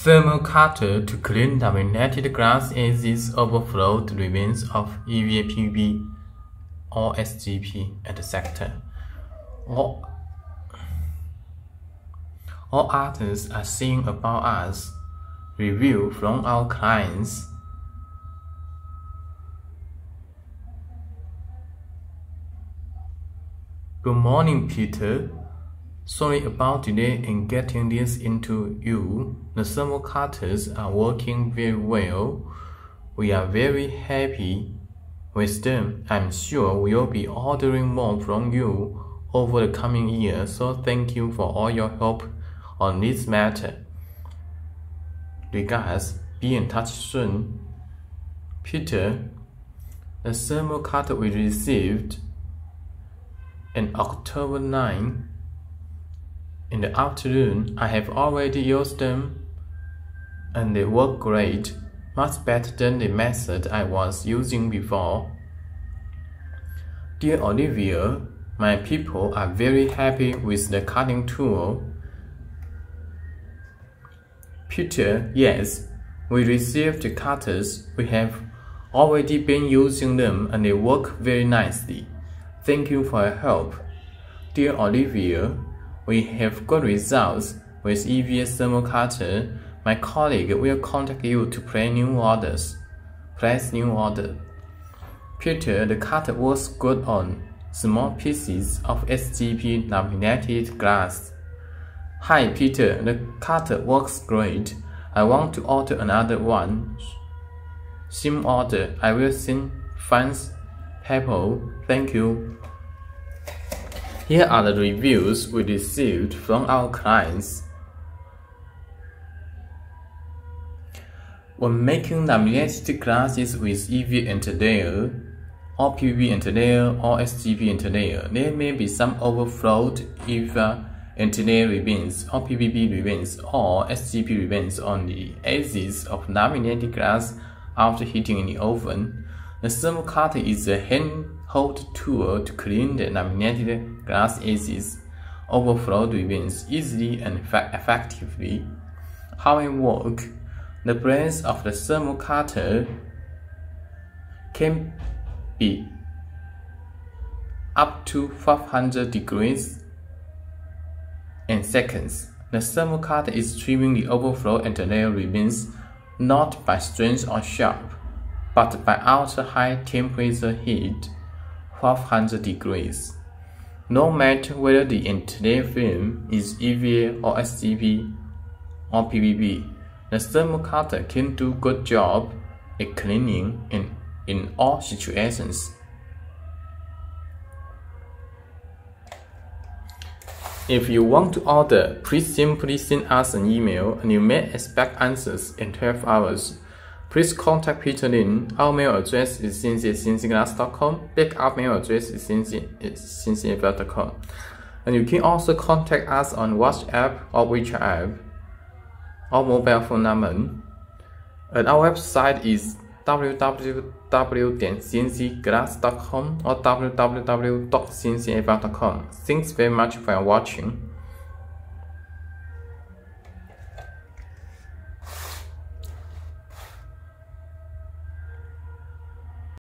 Thermal cutter to clean laminated glass edges, overflowed remains of EVA, PVB, or SGP, etc. All others are saying about us. Review from our clients. Good morning, Peter. Sorry about delay in getting this into you. The thermal cutters are working very well. We are very happy with them. I'm sure we'll be ordering more from you over the coming year, so thank you for all your help on this matter. Regards, be in touch soon. Peter, the thermal cutter we received on October 9. In the afternoon, I have already used them and they work great, much better than the method I was using before. Dear Olivia, my people are very happy with the cutting tool. Peter, yes, we received the cutters. We have already been using them and they work very nicely. Thank you for your help. Dear Olivia, we have good results with EVA thermal cutter. My colleague will contact you to place new orders. Peter, the cutter works good on small pieces of SGP laminated glass. Hi Peter, the cutter works great. I want to order another one. Same order. I will send funds PayPal. Thank you. Here are the reviews we received from our clients. When making laminated glasses with EVA interlayer, or PVB interlayer, or SGP interlayer, there may be some overflowed EVA interlayer ribbons, or PVB ribbons, or SGP ribbons on the edges of laminated glass after heating in the oven. The thermal cutter is a handheld tool to clean the laminated glass edges, overflowed ribbons easily and effectively. How it works: the blades of the thermal cutter can be up to 500 degrees in seconds. The thermal cutter is trimming the overflowed interlayer ribbons not by strength or sharp, but by ultra-high temperature heat, 500 degrees. No matter whether the interlayer film is EVA or SGP or PVB, the thermal cutter can do good job at cleaning in all situations. If you want to order, please simply send us an email and you may expect answers in 12 hours. Please contact Peter Lin. Our mail address is cincy@cincyglass.com. Backup mail address is cincy@cincyglass.com. And you can also contact us on WhatsApp or WeChat app or mobile phone number. And our website is www.cincyglass.com or www.cincyglass.com. Thanks very much for watching.